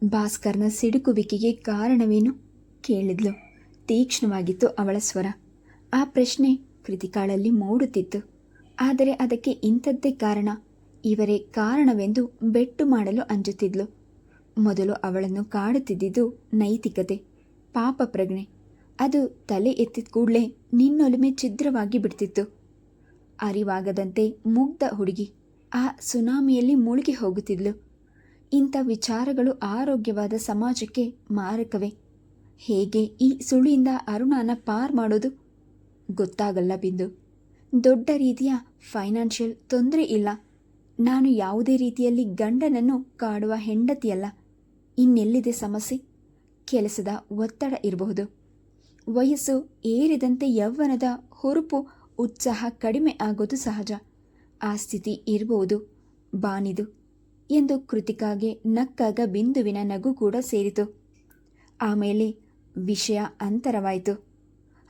ಭಾಸ್ಕರ್ನ ಸಿಡುಕುವಿಕೆಗೆ ಕಾರಣವೇನು ಕೇಳಿದ್ಲು. ತೀಕ್ಷ್ಣವಾಗಿತ್ತು ಅವಳ ಸ್ವರ. ಆ ಪ್ರಶ್ನೆ ಕೃತಿಕಾಳಲ್ಲಿ ಮೂಡುತ್ತಿತ್ತು. ಆದರೆ ಅದಕ್ಕೆ ಇಂಥದ್ದೇ ಕಾರಣ, ಇವರೇ ಕಾರಣವೆಂದು ಬೆಟ್ಟು ಮಾಡಲು ಅಂಜುತ್ತಿದ್ಲು. ಮೊದಲು ಅವಳನ್ನು ಕಾಡುತ್ತಿದ್ದುದು ನೈತಿಕತೆ, ಪಾಪ ಪ್ರಜ್ಞೆ. ಅದು ತಲೆ ಎತ್ತಿದ ಕೂಡಲೇ ನಿನ್ನೊಲುಮೆ ಛಿದ್ರವಾಗಿ ಬಿಡ್ತಿತ್ತು. ಅರಿವಾಗದಂತೆ ಮುಗ್ಧ ಹುಡುಗಿ ಆ ಸುನಾಮಿಯಲ್ಲಿ ಮುಳುಗಿ ಹೋಗುತ್ತಿದ್ಲು. ಇಂಥ ವಿಚಾರಗಳು ಆರೋಗ್ಯವಾದ ಸಮಾಜಕ್ಕೆ ಮಾರಕವೇ. ಹೇಗೆ ಈ ಸುಳಿಯಿಂದ ಅರುಣಾನ ಪಾರ್ ಮಾಡೋದು ಗೊತ್ತಾಗಲ್ಲ ಬಿಂದು. ದೊಡ್ಡ ರೀತಿಯ ಫೈನಾನ್ಷಿಯಲ್ ತೊಂದರೆ ಇಲ್ಲ. ನಾನು ಯಾವುದೇ ರೀತಿಯಲ್ಲಿ ಗಂಡನನ್ನು ಕಾಡುವ ಹೆಂಡತಿಯಲ್ಲ. ಇನ್ನೆಲ್ಲಿದೆ ಸಮಸ್ಯೆ? ಕೆಲಸದ ಒತ್ತಡ ಇರಬಹುದು. ವಯಸ್ಸು ಏರಿದಂತೆ ಯೌವನದ ಹುರುಪು ಉತ್ಸಾಹ ಕಡಿಮೆ ಆಗೋದು ಸಹಜ. ಆ ಸ್ಥಿತಿ ಇರಬಹುದು ಬಾನಿದು ಎಂದು ಕೃತಿಕಾಗೆ ನಕ್ಕಾಗ ಬಿಂದುವಿನ ನಗು ಕೂಡ ಸೇರಿತು. ಆಮೇಲೆ ವಿಷಯ ಅಂತರವಾಯಿತು.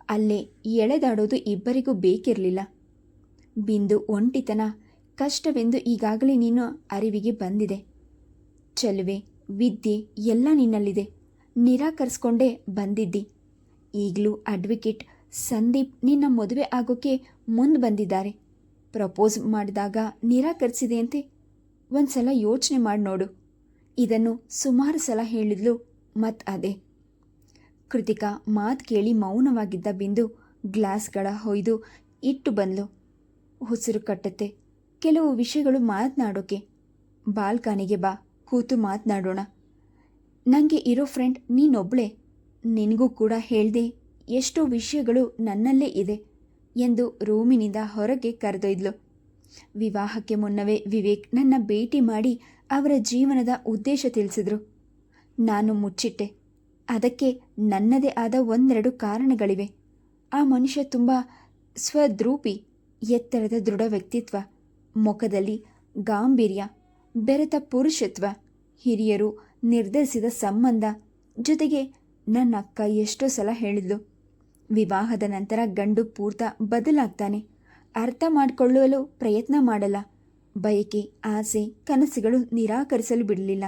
ಅಲ್ಲೇ ಎಳೆದಾಡೋದು ಇಬ್ಬರಿಗೂ ಬೇಕಿರಲಿಲ್ಲ. ಬಿಂದು ಒಂಟಿತನ ಕಷ್ಟವೆಂದು ಈಗಾಗಲೇ ನೀನು ಅರಿವಿಗೆ ಬಂದಿದೆ. ಚೆಲುವೆ, ವಿದ್ಯೆ ಎಲ್ಲ ನಿನ್ನಲ್ಲಿದೆ. ನಿರಾಕರಿಸ್ಕೊಂಡೇ ಬಂದಿದ್ದಿ. ಈಗಲೂ ಅಡ್ವೊಕೇಟ್ ಸಂದೀಪ್ ನಿನ್ನ ಮದುವೆ ಆಗೋಕ್ಕೆ ಮುಂದೆ ಬಂದಿದ್ದಾರೆ. ಪ್ರಪೋಸ್ ಮಾಡಿದಾಗ ನಿರಾಕರಿಸಿದೆಯಂತೆ. ಒಂದು ಸಲ ಯೋಚನೆ ಮಾಡಿ ನೋಡು. ಇದನ್ನು ಸುಮಾರು ಸಲ ಹೇಳಿದ್ಲು. ಅದೇ ಕೃತಿಕಾ ಮಾತು ಕೇಳಿ ಮೌನವಾಗಿದ್ದ ಬಿಂದು ಗ್ಲಾಸ್ಗಳ ಹೊಯ್ದು ಇಟ್ಟು ಬಂದ್ಲು. ಉಸಿರು ಕಟ್ಟುತ್ತೆ. ಕೆಲವು ವಿಷಯಗಳು ಮಾತನಾಡೋಕೆ. ಬಾಲ್ಕನಿಗೆ ಬಾ, ಕೂತು ಮಾತನಾಡೋಣ. ನನಗೆ ಇರೋ ಫ್ರೆಂಡ್ ನೀನೊಬ್ಬಳೇ. ನಿನಗೂ ಕೂಡ ಹೇಳ್ದೆ ಎಷ್ಟೋ ವಿಷಯಗಳು ನನ್ನಲ್ಲೇ ಇದೆ ಎಂದು ರೂಮಿನಿಂದ ಹೊರಗೆ ಕರೆದೊಯ್ದ್ಲು. ವಿವಾಹಕ್ಕೆ ಮುನ್ನವೇ ವಿವೇಕ್ ನನ್ನ ಭೇಟಿ ಮಾಡಿ ಅವರ ಜೀವನದ ಉದ್ದೇಶ ತಿಳಿಸಿದ್ರು. ನಾನು ಮುಚ್ಚಿಟ್ಟೆ. ಅದಕ್ಕೆ ನನ್ನದೇ ಆದ ಒಂದೆರಡು ಕಾರಣಗಳಿವೆ. ಆ ಮನುಷ್ಯ ತುಂಬ ಸ್ವದ್ರೂಪಿ, ಎತ್ತರದ ದೃಢ ವ್ಯಕ್ತಿತ್ವ, ಮುಖದಲ್ಲಿ ಗಾಂಭೀರ್ಯ, ಬೆರೆತ ಪುರುಷತ್ವ, ಹಿರಿಯರು ನಿರ್ಧರಿಸಿದ ಸಂಬಂಧ. ಜೊತೆಗೆ ನನ್ನ ಅಕ್ಕ ಎಷ್ಟೋ ಸಲ ಹೇಳಿದ್ಲು, ವಿವಾಹದ ನಂತರ ಗಂಡು ಪೂರ್ತ ಬದಲಾಗ್ತಾನೆ, ಅರ್ಥ ಮಾಡಿಕೊಳ್ಳಲು ಪ್ರಯತ್ನ ಮಾಡಲ್ಲ, ಬಯಕೆ ಆಸೆ ಕನಸುಗಳು ನಿರಾಕರಿಸಲು ಬಿಡಲಿಲ್ಲ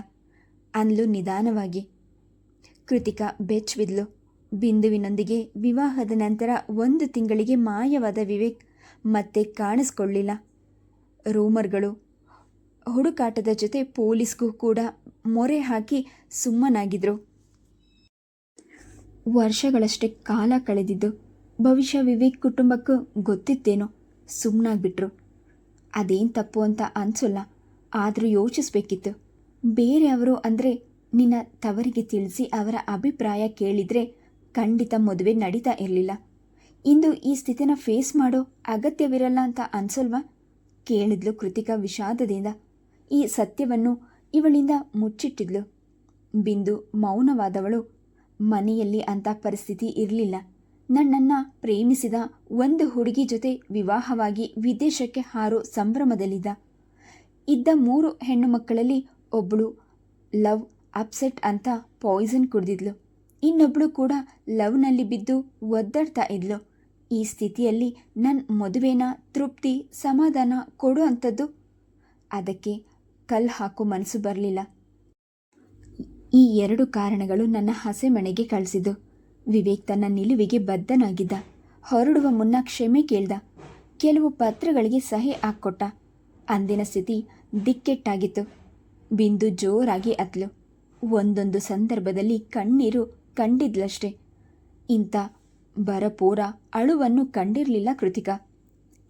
ಅಂದ್ಲು ನಿಧಾನವಾಗಿ. ಕೃತಿಕಾ ಬೆಚ್ಚಬಿದ್ಲು. ಬಿಂದುವಿನೊಂದಿಗೆ ವಿವಾಹದ ನಂತರ 1 ತಿಂಗಳಿಗೆ ಮಾಯವಾದ ವಿವೇಕ್ ಮತ್ತೆ ಕಾಣಿಸ್ಕೊಳ್ಳಿಲ್ಲ. ರೂಮರ್ಗಳು, ಹುಡುಕಾಟದ ಜೊತೆ ಪೊಲೀಸ್ಗೂ ಕೂಡ ಮೊರೆ ಹಾಕಿ ಸುಮ್ಮನಾಗಿದ್ರು. ವರ್ಷಗಳಷ್ಟೇ ಕಾಲ ಕಳೆದಿದ್ದು. ಬಹುಶಃ ವಿವೇಕ್ ಕುಟುಂಬಕ್ಕೂ ಗೊತ್ತಿತ್ತೇನೋ, ಸುಮ್ಮನಾಗ್ಬಿಟ್ರು. ಅದೇನು ತಪ್ಪು ಅಂತ ಅನಿಸಲ್ಲ, ಆದರೂ ಯೋಚಿಸ್ಬೇಕಿತ್ತು. ಬೇರೆಯವರು ಅಂದರೆ ನಿನ್ನ ತವರಿಗೆ ತಿಳಿಸಿ ಅವರ ಅಭಿಪ್ರಾಯ ಕೇಳಿದರೆ ಖಂಡಿತ ಮದುವೆ ನಡೀತಾ ಇರಲಿಲ್ಲ. ಇಂದು ಈ ಸ್ಥಿತಿನ ಫೇಸ್ ಮಾಡೋ ಅಗತ್ಯವಿರಲ್ಲ ಅಂತ ಅನ್ಸಲ್ವಾ ಕೇಳಿದ್ಲು ಕೃತಿಕಾ ವಿಷಾದದಿಂದ. ಈ ಸತ್ಯವನ್ನು ಇವಳಿಂದ ಮುಚ್ಚಿಟ್ಟಿದ್ಲು. ಬಿಂದು ಮೌನವಾದವಳು. ಮನೆಯಲ್ಲಿ ಅಂಥ ಪರಿಸ್ಥಿತಿ ಇರಲಿಲ್ಲ. ನನ್ನನ್ನು ಪ್ರೇಮಿಸಿದ ಒಂದು ಹುಡುಗಿ ಜೊತೆ ವಿವಾಹವಾಗಿ ವಿದೇಶಕ್ಕೆ ಹಾರೋ ಸಂಭ್ರಮದಲ್ಲಿದ್ದ. ಇದ್ದ 3 ಹೆಣ್ಣು ಮಕ್ಕಳಲ್ಲಿ ಒಬ್ಬಳು ಲವ್ ಅಪ್ಸೆಟ್ ಅಂತ ಪಾಯ್ಸನ್ ಕುಡಿದಿದ್ಲು. ಇನ್ನೊಬ್ಬಳು ಕೂಡ ಲವ್ನಲ್ಲಿ ಬಿದ್ದು ಒದ್ದಾಡ್ತಾ ಇದ್ಲು. ಈ ಸ್ಥಿತಿಯಲ್ಲಿ ನನ್ನ ಮದುವೆನ ತೃಪ್ತಿ ಸಮಾಧಾನ ಕೊಡೋ ಅಂಥದ್ದು, ಅದಕ್ಕೆ ಕಲ್ಲು ಹಾಕೋ ಮನಸ್ಸು ಬರಲಿಲ್ಲ. ಈ 2 ಕಾರಣಗಳು ನನ್ನ ಹಸೆಮಣೆಗೆ ಕಳಿಸಿದ್ದು. ವಿವೇಕ್ ತನ್ನ ನಿಲುವಿಗೆ ಬದ್ಧನಾಗಿದ್ದ. ಹೊರಡುವ ಮುನ್ನ ಕ್ಷಮೆ ಕೇಳ್ದ. ಕೆಲವು ಪತ್ರಗಳಿಗೆ ಸಹಿ ಹಾಕ್ಕೊಟ್ಟ. ಅಂದಿನ ಸ್ಥಿತಿ ದಿಕ್ಕೆಟ್ಟಾಗಿತ್ತು. ಬಿಂದು ಜೋರಾಗಿ ಅತ್ಲು. ಒಂದೊಂದು ಸಂದರ್ಭದಲ್ಲಿ ಕಣ್ಣೀರು ಕಂಡಿದ್ಲಷ್ಟೆ. ಇಂಥ ಬರಪೂರ ಅಳುವನ್ನು ಕಂಡಿರಲಿಲ್ಲ ಕೃತಿಕಾ.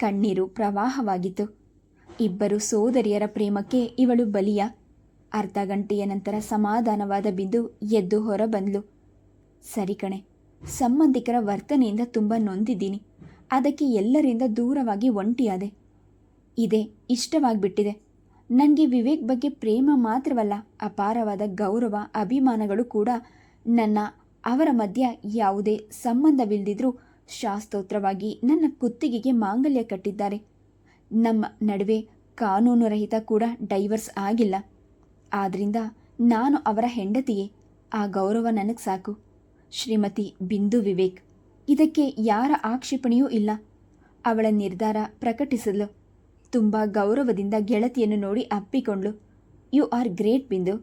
ಕಣ್ಣೀರು ಪ್ರವಾಹವಾಗಿತ್ತು. ಇಬ್ಬರು ಸೋದರಿಯರ ಪ್ರೇಮಕ್ಕೆ ಇವಳು ಬಲಿಯ. ಅರ್ಧ ಗಂಟೆಯ ನಂತರ ಸಮಾಧಾನವಾದ ಬಿಂದು ಎದ್ದು ಹೊರ ಬಂದ್ಲು. ಸರಿ ಕಣೆ, ಸಂಬಂಧಿಕರ ವರ್ತನೆಯಿಂದ ತುಂಬ ನೊಂದಿದ್ದೀನಿ. ಅದಕ್ಕೆ ಎಲ್ಲರಿಂದ ದೂರವಾಗಿ ಒಂಟಿಯಾದೆ. ಇದೇ ಇಷ್ಟವಾಗಿಬಿಟ್ಟಿದೆ. ನನಗೆ ವಿವೇಕ್ ಬಗ್ಗೆ ಪ್ರೇಮ ಮಾತ್ರವಲ್ಲ, ಅಪಾರವಾದ ಗೌರವ ಅಭಿಮಾನಗಳು ಕೂಡ. ಅವರ ಮಧ್ಯ ಯಾವುದೇ ಸಂಬಂಧವಿಲ್ಲದಿದ್ರೂ ಶಾಸ್ತ್ರೋತ್ರವಾಗಿ ನನ್ನ ಕುತ್ತಿಗೆಗೆ ಮಾಂಗಲ್ಯ ಕಟ್ಟಿದ್ದಾರೆ. ನಮ್ಮ ನಡುವೆ ಕಾನೂನು ರಹಿತ ಕೂಡ ಡೈವರ್ಸ್ ಆಗಿಲ್ಲ. ಆದ್ದರಿಂದ ನಾನು ಅವರ ಹೆಂಡತಿಯೇ. ಆ ಗೌರವ ನನಗೆ ಸಾಕು. ಶ್ರೀಮತಿ ಬಿಂದು ವಿವೇಕ್. ಇದಕ್ಕೆ ಯಾರ ಆಕ್ಷೇಪಣೆಯೂ ಇಲ್ಲ. ಅವಳ ನಿರ್ಧಾರ ಪ್ರಕಟಿಸಿದ್ಲು. ತುಂಬ ಗೌರವದಿಂದ ಗೆಳತಿಯನ್ನು ನೋಡಿ ಅಪ್ಪಿಕೊಂಡ್ಳು. You are great Bindu.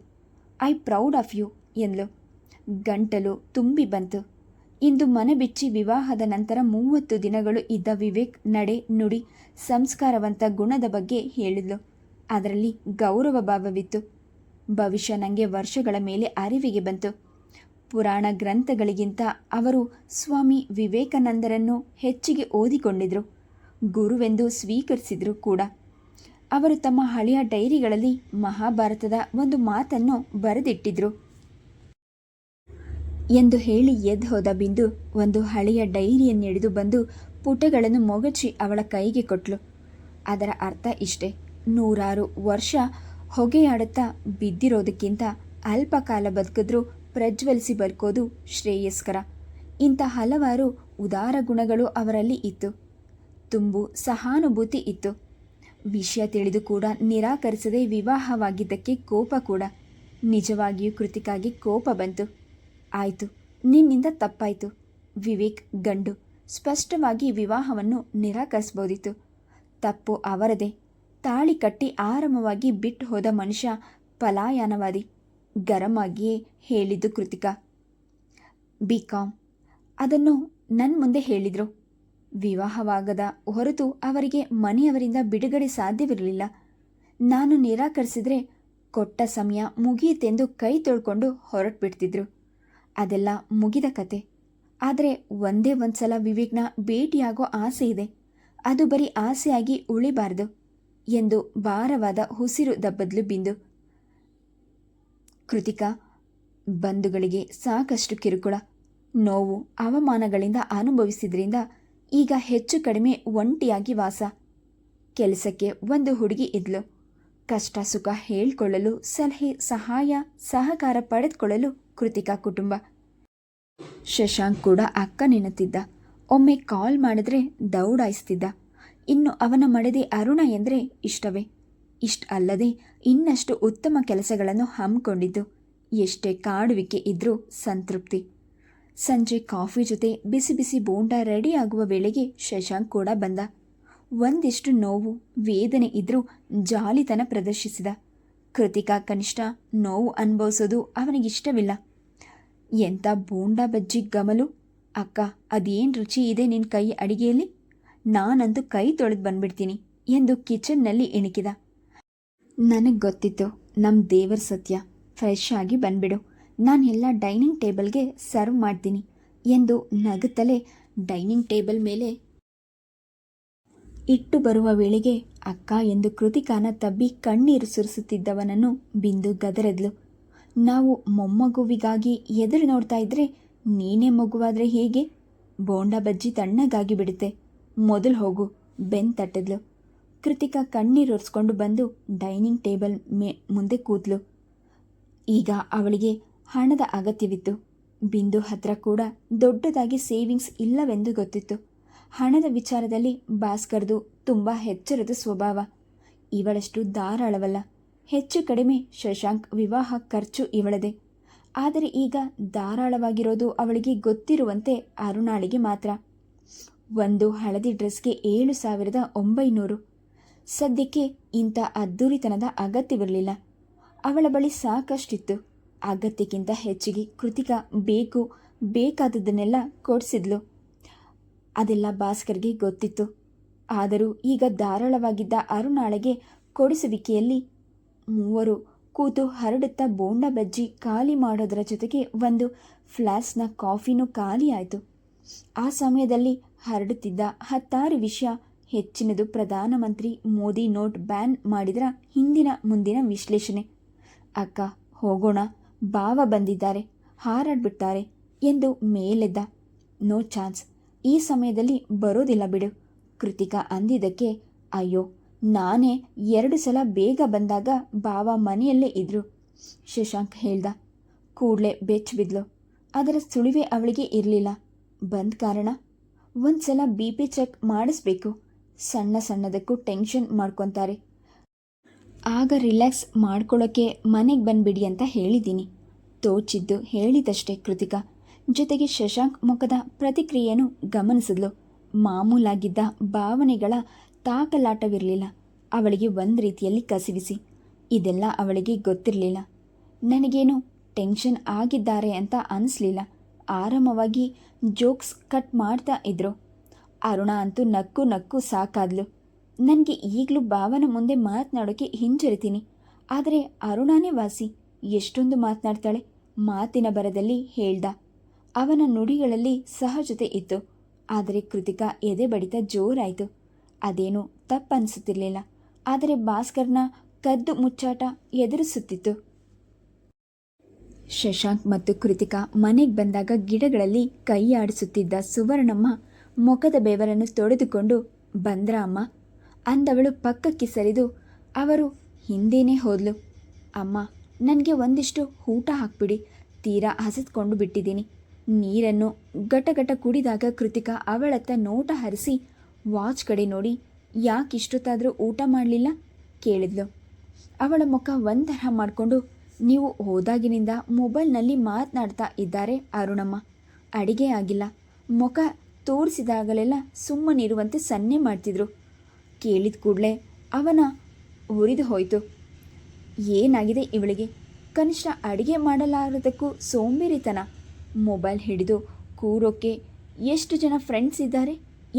I proud of you ಎಂದ್ಲು. ಗಂಟಲು ತುಂಬಿ ಬಂತು. ಇಂದು ಮನೆ ಬಿಚ್ಚಿ ವಿವಾಹದ ನಂತರ 30 ದಿನಗಳು ಇದ್ದ ವಿವೇಕ್ ನಡೆ ನುಡಿ ಸಂಸ್ಕಾರವಂತ ಗುಣದ ಬಗ್ಗೆ ಹೇಳಿದ್ಲು. ಅದರಲ್ಲಿ ಗೌರವ ಭಾವವಿತ್ತು. ಭವಿಷ್ಯ ನನಗೆ ವರ್ಷಗಳ ಮೇಲೆ ಅರಿವಿಗೆ ಬಂತು. ಪುರಾಣ ಗ್ರಂಥಗಳಿಗಿಂತ ಅವರು ಸ್ವಾಮಿ ವಿವೇಕಾನಂದರನ್ನು ಹೆಚ್ಚಿಗೆ ಓದಿಕೊಂಡಿದ್ರು, ಗುರುವೆಂದು ಸ್ವೀಕರಿಸಿದ್ರು ಕೂಡ. ಅವರು ತಮ್ಮ ಹಳೆಯ ಡೈರಿಗಳಲ್ಲಿ ಮಹಾಭಾರತದ ಒಂದು ಮಾತನ್ನು ಬರೆದಿಟ್ಟಿದ್ರು ಎಂದು ಹೇಳಿ ಎದ್ದು ಹೋದ ಬಿಂದು ಒಂದು ಹಳೆಯ ಡೈರಿಯನ್ನೆಡೆದು ಬಂದು ಪುಟಗಳನ್ನು ಮೊಗಚಿ ಅವಳ ಕೈಗೆ ಕೊಟ್ಲು. ಅದರ ಅರ್ಥ ಇಷ್ಟೇ: 100 ವರ್ಷ ಹೊಗೆಯಾಡುತ್ತಾ ಬಿದ್ದಿರೋದಕ್ಕಿಂತ ಅಲ್ಪ ಕಾಲ ಬದುಕಿದ್ರೂ ಪ್ರಜ್ವಲಿಸಿ ಬದುಕೋದು ಶ್ರೇಯಸ್ಕರ. ಇಂಥ ಹಲವಾರು ಉದಾರ ಗುಣಗಳು ಅವರಲ್ಲಿ ಇತ್ತು. ತುಂಬು ಸಹಾನುಭೂತಿ ಇತ್ತು. ವಿಷಯ ತಿಳಿದು ಕೂಡ ನಿರಾಕರಿಸದೆ ವಿವಾಹವಾಗಿದ್ದಕ್ಕೆ ಕೋಪ ಕೂಡ. ನಿಜವಾಗಿಯೂ ಕೃತಿಕಾಗಿ ಕೋಪ ಬಂತು. ಆಯಿತು, ನಿನ್ನಿಂದ ತಪ್ಪಾಯಿತು. ವಿವೇಕ್ ಗಂಡು, ಸ್ಪಷ್ಟವಾಗಿ ವಿವಾಹವನ್ನು ನಿರಾಕರಿಸ್ಬೋದಿತ್ತು. ತಪ್ಪು ಅವರದೇ. ತಾಳಿ ಕಟ್ಟಿ ಆರಾಮವಾಗಿ ಬಿಟ್ಟು ಹೋದ ಮನುಷ್ಯ ಪಲಾಯನವಾದಿ. ಗರಂ ಆಗಿಯೇ ಹೇಳಿದ್ದು ಕೃತಿಕಾ. ಬಿಕಾಂ ಅದನ್ನು ನನ್ನ ಮುಂದೆ ಹೇಳಿದರು. ವಿವಾಹವಾಗದ ಹೊರತು ಅವರಿಗೆ ಮನೆಯವರಿಂದ ಬಿಡುಗಡೆ ಸಾಧ್ಯವಿರಲಿಲ್ಲ. ನಾನು ನಿರಾಕರಿಸಿದರೆ ಕೊಟ್ಟ ಸಮಯ ಮುಗಿಯಿತೆಂದು ಕೈ ತೊಳ್ಕೊಂಡು ಹೊರಟುಬಿಡ್ತಿದ್ರು. ಅದೆಲ್ಲ ಮುಗಿದ ಕತೆ. ಆದರೆ ಒಂದೇ ಒಂದು ಸಲ ವಿವೇಕ್ನ ಭೇಟಿಯಾಗೋ ಆಸೆ ಇದೆ. ಅದು ಬರೀ ಆಸೆಯಾಗಿ ಉಳಿಬಾರ್ದು ಎಂದು ಭಾರವಾದ ಉಸಿರು ದಬ್ಬದ್ಲು ಬಿಂದು. ಕೃತಿಕಾ, ಬಂಧುಗಳಿಗೆ ಸಾಕಷ್ಟು ಕಿರುಕುಳ, ನೋವು, ಅವಮಾನಗಳಿಂದ ಅನುಭವಿಸಿದ್ರಿಂದ ಈಗ ಹೆಚ್ಚು ಕಡಿಮೆ ಒಂಟಿಯಾಗಿ ವಾಸ. ಕೆಲಸಕ್ಕೆ ಒಂದು ಹುಡುಗಿ ಇದ್ಲು. ಕಷ್ಟ ಸುಖ ಹೇಳ್ಕೊಳ್ಳಲು, ಸಲಹೆ ಸಹಾಯ ಸಹಕಾರ ಪಡೆದುಕೊಳ್ಳಲು ಕೃತಿಕಾ ಕುಟುಂಬ. ಶಶಾಂಕ್ ಕೂಡ ಅಕ್ಕ ನೆನೆತಿದ್ದ. ಒಮ್ಮೆ ಕಾಲ್ ಮಾಡಿದ್ರೆ ದೌಡಾಯಿಸ್ತಿದ್ದ. ಇನ್ನು ಅವನ ಮಡದಿ ಅರುಣ ಎಂದರೆ ಇಷ್ಟವೇ. ಅಲ್ಲದೆ ಇನ್ನಷ್ಟು ಉತ್ತಮ ಕೆಲಸಗಳನ್ನು ಹಮ್ಮಿಕೊಂಡಿದ್ದು. ಎಷ್ಟೇ ಕಾಡುವಿಕೆ ಇದ್ರೂ ಸಂತೃಪ್ತಿ. ಸಂಜೆ ಕಾಫಿ ಜೊತೆ ಬಿಸಿ ಬಿಸಿ ಬೋಂಡ ರೆಡಿಯಾಗುವ ವೇಳೆಗೆ ಶಶಾಂಕ್ ಕೂಡ ಬಂದ. ಒಂದಿಷ್ಟು ನೋವು ವೇದನೆ ಇದ್ರೂ ಜಾಲಿತನ ಪ್ರದರ್ಶಿಸಿದ. ಕೃತಿಕಾ ಕನಿಷ್ಠ ನೋವು ಅನುಭವಿಸೋದು ಅವನಿಗಿಷ್ಟವಿಲ್ಲ. ಎಂಥ ಬೋಂಡ ಬಜ್ಜಿ ಗಮಲು ಅಕ್ಕ, ಅದೇನು ರುಚಿ ಇದೆ ನಿನ್ನ ಕೈ ಅಡಿಗೆಯಲ್ಲಿ? ನಾನಂತೂ ಕೈ ತೊಳೆದು ಬಂದ್ಬಿಡ್ತೀನಿ ಎಂದು ಕಿಚನ್ನಲ್ಲಿ ಇಣುಕಿದ. ನನಗೆ ಗೊತ್ತಿತ್ತು, ನಮ್ಮ ದೇವರ ಸತ್ಯ. ಫ್ರೆಶ್ ಆಗಿ ಬಂದ್ಬಿಡು, ನಾನೆಲ್ಲ ಡೈನಿಂಗ್ ಟೇಬಲ್ಗೆ ಸರ್ವ್ ಮಾಡ್ತೀನಿ ಎಂದು ನಗುತ್ತಲೇ ಡೈನಿಂಗ್ ಟೇಬಲ್ ಮೇಲೆ ಇಟ್ಟು ಬರುವ ವೇಳೆಗೆ ಅಕ್ಕ ಎಂದು ಕೃತಿಕಾನ ತಬ್ಬಿ ಕಣ್ಣೀರು ಸುರಿಸುತ್ತಿದ್ದವನನ್ನು ಬಿಂದು ಗದರೆದ್ಲು. ನಾವು ಮೊಮ್ಮಗುವಿಗಾಗಿ ಎದುರು ನೋಡ್ತಾ ಇದ್ರೆ ನೀನೇ ಮಗುವಾದರೆ ಹೇಗೆ? ಬೋಂಡ ಬಜ್ಜಿ ತಣ್ಣಗಾಗಿ ಬಿಡುತ್ತೆ, ಮೊದಲು ಹೋಗು ಬೆನ್ ತಟ್ಟಿದ್ಲು. ಕೃತಿಕಾ ಕಣ್ಣೀರೊರೆಸ್ಕೊಂಡು ಬಂದು ಡೈನಿಂಗ್ ಟೇಬಲ್ ಮುಂದೆ ಕೂತ್ಲು. ಈಗ ಅವಳಿಗೆ ಹಣದ ಅಗತ್ಯವಿತ್ತು. ಬಿಂದು ಹತ್ರ ಕೂಡ ದೊಡ್ಡದಾಗಿ ಸೇವಿಂಗ್ಸ್ ಇಲ್ಲವೆಂದು ಗೊತ್ತಿತ್ತು. ಹಣದ ವಿಚಾರದಲ್ಲಿ ಭಾಸ್ಕರ್ದು ತುಂಬ ಎಚ್ಚರದ ಸ್ವಭಾವ. ಇವಳಷ್ಟು ಧಾರಾಳವಲ್ಲ. ಹೆಚ್ಚು ಕಡಿಮೆ ಶಶಾಂಕ್ ವಿವಾಹ ಖರ್ಚು ಇವಳದೆ. ಆದರೆ ಈಗ ಧಾರಾಳವಾಗಿರೋದು ಅವಳಿಗೆ ಗೊತ್ತಿರುವಂತೆ ಅರುಣಾಳಿಗೆ ಮಾತ್ರ. ಒಂದು ಹಳದಿ ಡ್ರೆಸ್ಗೆ 7,900. ಸದ್ಯಕ್ಕೆ ಇಂಥ ಅದ್ದೂರಿತನದ ಅಗತ್ಯವಿರಲಿಲ್ಲ. ಅವಳ ಬಳಿ ಸಾಕಷ್ಟಿತ್ತು. ಅಗತ್ಯಕ್ಕಿಂತ ಹೆಚ್ಚಿಗೆ ಕೃತಿಕಾ ಬೇಕಾದದ್ದನ್ನೆಲ್ಲ ಕೊಡಿಸಿದ್ಲು. ಅದೆಲ್ಲ ಭಾಸ್ಕರ್ಗೆ ಗೊತ್ತಿತ್ತು. ಆದರೂ ಈಗ ಧಾರಾಳವಾಗಿದ್ದ ಅರುಣಾಳಿಗೆ ಕೊಡಿಸುವಿಕೆಯಲ್ಲಿ ಮೂವರು ಕೂತು ಹರಡುತ್ತಾ ಬೋಂಡ ಬಜ್ಜಿ ಖಾಲಿ ಮಾಡೋದರ ಜೊತೆಗೆ ಒಂದು ಫ್ಲಾಸ್ಕ್ನ ಕಾಫಿನೂ ಖಾಲಿಯಾಯಿತು. ಆ ಸಮಯದಲ್ಲಿ ಹರಡುತ್ತಿದ್ದ 10 ವಿಷಯ. ಹೆಚ್ಚಿನದು ಪ್ರಧಾನಮಂತ್ರಿ ಮೋದಿ ನೋಟ್ ಬ್ಯಾನ್ ಮಾಡಿದರ ಹಿಂದಿನ ಮುಂದಿನ ವಿಶ್ಲೇಷಣೆ. ಅಕ್ಕ ಹೋಗೋಣ, ಭಾವ ಬಂದಿದ್ದಾರೆ, ಹಾರಾಡ್ಬಿಡ್ತಾರೆ ಎಂದು ಮೇಲೆದ್ದ. ನೋ ಚಾನ್ಸ್, ಈ ಸಮಯದಲ್ಲಿ ಬರೋದಿಲ್ಲ ಬಿಡು. ಕೃತಿಕಾ ಅಂದಿದ್ದಕ್ಕೆ ಅಯ್ಯೋ, ನಾನೇ 2 ಸಲ ಬೇಗ ಬಂದಾಗ ಭಾವ ಮನೆಯಲ್ಲೇ ಇದ್ರು ಶಶಾಂಕ್ ಹೇಳ್ದ. ಕೂಡಲೇ ಬೆಚ್ಚಬಿದ್ಲು. ಅದರ ಸುಳಿವೆ ಅವಳಿಗೆ ಇರಲಿಲ್ಲ. ಬಂದ ಕಾರಣ ಒಂದು ಸಲ BP ಚೆಕ್ ಮಾಡಿಸ್ಬೇಕು. ಸಣ್ಣ ಸಣ್ಣದಕ್ಕೂ ಟೆನ್ಷನ್ ಮಾಡ್ಕೊತಾರೆ. ಆಗ ರಿಲ್ಯಾಕ್ಸ್ ಮಾಡ್ಕೊಳ್ಳೋಕ್ಕೆ ಮನೆಗೆ ಬಂದ್ಬಿಡಿ ಅಂತ ಹೇಳಿದ್ದೀನಿ. ತೋಚಿದ್ದು ಹೇಳಿದಷ್ಟೇ ಕೃತಿಕಾ. ಜೊತೆಗೆ ಶಶಾಂಕ್ ಮುಖದ ಪ್ರತಿಕ್ರಿಯೆಯನ್ನು ಗಮನಿಸಿದ್ಲು. ಮಾಮೂಲಾಗಿದ್ದ ಭಾವನೆಗಳ ತಾಕಲಾಟವಿರಲಿಲ್ಲ ಅವಳಿಗೆ. ಒಂದು ರೀತಿಯಲ್ಲಿ ಕಸಿವಿಸಿ. ಇದೆಲ್ಲ ಅವಳಿಗೆ ಗೊತ್ತಿರಲಿಲ್ಲ. ನನಗೇನು ಟೆನ್ಷನ್ ಆಗಿದ್ದಾರೆ ಅಂತ ಅನಿಸ್ಲಿಲ್ಲ. ಆರಾಮವಾಗಿ ಜೋಕ್ಸ್ ಕಟ್ ಮಾಡ್ತಾ ಇದ್ರು. ಅರುಣ ಅಂತೂ ನಕ್ಕು ನಕ್ಕು ಸಾಕಾದ್ಲು. ನನಗೆ ಈಗಲೂ ಭಾವನ ಮುಂದೆ ಮಾತನಾಡೋಕ್ಕೆ ಹಿಂಜರಿತೀನಿ. ಆದರೆ ಅರುಣಾನೇ ವಾಸಿ, ಎಷ್ಟೊಂದು ಮಾತನಾಡ್ತಾಳೆ. ಮಾತಿನ ಬರದಲ್ಲಿ ಹೇಳ್ದ. ಅವನ ನುಡಿಗಳಲ್ಲಿ ಸಹಜತೆ ಇತ್ತು. ಆದರೆ ಕೃತಿಕಾ ಎದೆ ಬಡಿತ ಜೋರಾಯಿತು. ಅದೇನೂ ತಪ್ಪನಿಸುತ್ತಿರಲಿಲ್ಲ. ಆದರೆ ಭಾಸ್ಕರ್ನ ಕದ್ದು ಮುಚ್ಚಾಟ ಎದುರಿಸುತ್ತಿತ್ತು. ಶಶಾಂಕ್ ಮತ್ತು ಕೃತಿಕಾ ಮನೆಗೆ ಬಂದಾಗ ಗಿಡಗಳಲ್ಲಿ ಕೈ ಆಡಿಸುತ್ತಿದ್ದ ಸುವರ್ಣಮ್ಮ ಮುಖದ ಬೆವರನ್ನು ತೊಡೆದುಕೊಂಡು ಬಂದ್ರ ಅಮ್ಮ ಅಂದವಳು ಪಕ್ಕಕ್ಕೆ ಸರಿದು ಅವರು ಹಿಂದೇನೆ ಹೋದ್ಲು. ಅಮ್ಮ, ನನಗೆ ಒಂದಿಷ್ಟು ಊಟ ಹಾಕ್ಬಿಡಿ, ತೀರಾ ಹಸಿದ್ಕೊಂಡು ಬಿಟ್ಟಿದ್ದೀನಿ. ನೀರನ್ನು ಗಟಗಟ ಕುಡಿದಾಗ ಕೃತಿಕಾ ಅವಳತ್ತ ನೋಟ ಹರಿಸಿ ವಾಚ್ ಕಡೆ ನೋಡಿ, ಯಾಕಿಷ್ಟೊತ್ತಾದರೂ ಊಟ ಮಾಡಲಿಲ್ಲ ಕೇಳಿದ್ಲು. ಅವಳ ಮುಖ ಒಂಥರ ಮಾಡಿಕೊಂಡು, ನೀವು ಹೋದಾಗಿನಿಂದ ಮೊಬೈಲ್ನಲ್ಲಿ ಮಾತನಾಡ್ತಾ ಇದ್ದಾರೆ ಅರುಣಮ್ಮ, ಅಡಿಗೆ ಆಗಿಲ್ಲ. ಮುಖ ತೋರಿಸಿದಾಗಲೆಲ್ಲ ಸುಮ್ಮನಿರುವಂತೆ ಸನ್ನೆ ಮಾಡ್ತಿದ್ರು. ಕೇಳಿದ ಕೂಡಲೇ ಅವನ ಉರಿದು ಹೋಯಿತು. ಏನಾಗಿದೆ ಇವಳಿಗೆ? ಕನಿಷ್ಠ ಅಡಿಗೆ ಮಾಡಲಾರದಕ್ಕೂ ಸೋಂಬೇರಿತನ. ಮೊಬೈಲ್ ಹಿಡಿದು ಕೂರೋಕ್ಕೆ ಎಷ್ಟು ಜನ ಫ್ರೆಂಡ್ಸ್ ಇದ್ದಾರೆ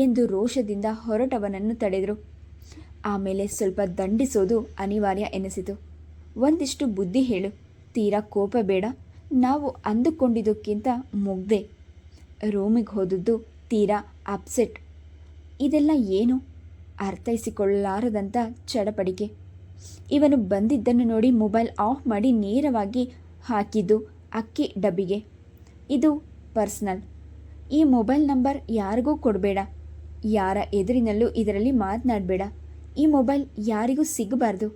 ಎಂದು ರೋಷದಿಂದ ಹೊರಟವನನ್ನು ತಡೆದರು. ಆಮೇಲೆ ಸ್ವಲ್ಪ ದಂಡಿಸೋದು ಅನಿವಾರ್ಯ ಎನಿಸಿತು. ಒಂದಿಷ್ಟು ಬುದ್ಧಿ ಹೇಳು, ತೀರಾ ಕೋಪ ಬೇಡ. ನಾವು ಅಂದುಕೊಂಡಿದ್ದಕ್ಕಿಂತ ಮುಗ್ದೆ. ರೂಮಿಗೆ ಹೋದದ್ದು ತೀರಾ ಅಪ್ಸೆಟ್. ಇದೆಲ್ಲ ಏನು? ಅರ್ಥೈಸಿಕೊಳ್ಳಲಾರದಂಥ ಚಡಪಡಿಕೆ. ಇವನು ಬಂದಿದ್ದನ್ನು ನೋಡಿ ಮೊಬೈಲ್ ಆಫ್ ಮಾಡಿ ನೇರವಾಗಿ ಹಾಕಿದ್ದು ಅಕ್ಕಿ ಡಬ್ಬಿಗೆ. ಇದು ಪರ್ಸ್ನಲ್. ಈ ಮೊಬೈಲ್ ನಂಬರ್ ಯಾರಿಗೂ ಕೊಡಬೇಡ. ಯಾರ ಎದುರಿನಲ್ಲೂ ಇದರಲ್ಲಿ ಮಾತನಾಡಬೇಡ. ಈ ಮೊಬೈಲ್ ಯಾರಿಗೂ ಸಿಗಬಾರ್ದು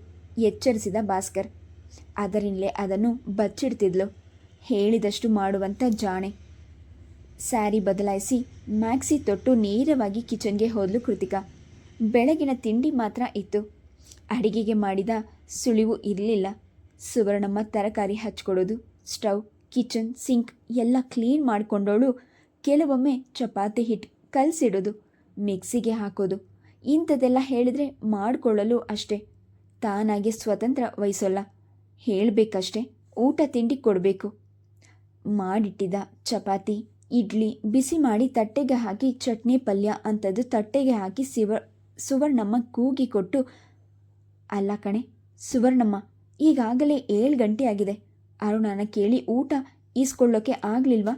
ಎಚ್ಚರಿಸಿದ ಭಾಸ್ಕರ್. ಅದರಿಂದಲೇ ಅದನ್ನು ಬಚ್ಚಿಡ್ತಿದ್ಲು. ಹೇಳಿದಷ್ಟು ಮಾಡುವಂಥ ಜಾಣೆ. ಸ್ಯಾರಿ ಬದಲಾಯಿಸಿ ಮ್ಯಾಕ್ಸಿ ತೊಟ್ಟು ನೇರವಾಗಿ ಕಿಚನ್ಗೆ ಹೋದ್ಲು ಕೃತಿಕಾ. ಬೆಳಗಿನ ತಿಂಡಿ ಮಾತ್ರ ಇತ್ತು. ಅಡಿಗೆಗೆ ಮಾಡಿದ ಸುಳಿವು ಇರಲಿಲ್ಲ. ಸುವರ್ಣಮ್ಮ ತರಕಾರಿ ಹಚ್ಕೊಡೋದು, ಸ್ಟವ್, ಕಿಚನ್, ಸಿಂಕ್ ಎಲ್ಲ ಕ್ಲೀನ್ ಮಾಡಿಕೊಂಡವಳು. ಕೆಲವೊಮ್ಮೆ ಚಪಾತಿ ಹಿಟ್ಟು ಕಲಸಿಡೋದು, ಮಿಕ್ಸಿಗೆ ಹಾಕೋದು, ಇಂಥದ್ದೆಲ್ಲ ಹೇಳಿದ್ರೆ ಮಾಡಿಕೊಳ್ಳಲು ಅಷ್ಟೇ. ತಾನಾಗೆ ಸ್ವತಂತ್ರ ವಹಿಸೋಲ್ಲ. ಹೇಳಬೇಕಷ್ಟೆ, ಊಟ ತಿಂಡಿ ಕೊಡಬೇಕು. ಮಾಡಿಟ್ಟಿದ್ದ ಚಪಾತಿ, ಇಡ್ಲಿ ಬಿಸಿ ಮಾಡಿ ತಟ್ಟೆಗೆ ಹಾಕಿ ಚಟ್ನಿ ಪಲ್ಯ ಅಂಥದ್ದು ತಟ್ಟೆಗೆ ಹಾಕಿ ಸುವರ್ಣಮ್ಮ ಕೂಗಿ ಕೊಟ್ಟು, ಅಲ್ಲ ಕಣೆ ಸುವರ್ಣಮ್ಮ, ಈಗಾಗಲೇ 7 ಗಂಟೆ ಆಗಿದೆ. ಅರುಣನ ಕೇಳಿ ಊಟ ಈಸ್ಕೊಳ್ಳೋಕೆ ಆಗಲಿಲ್ವಾ?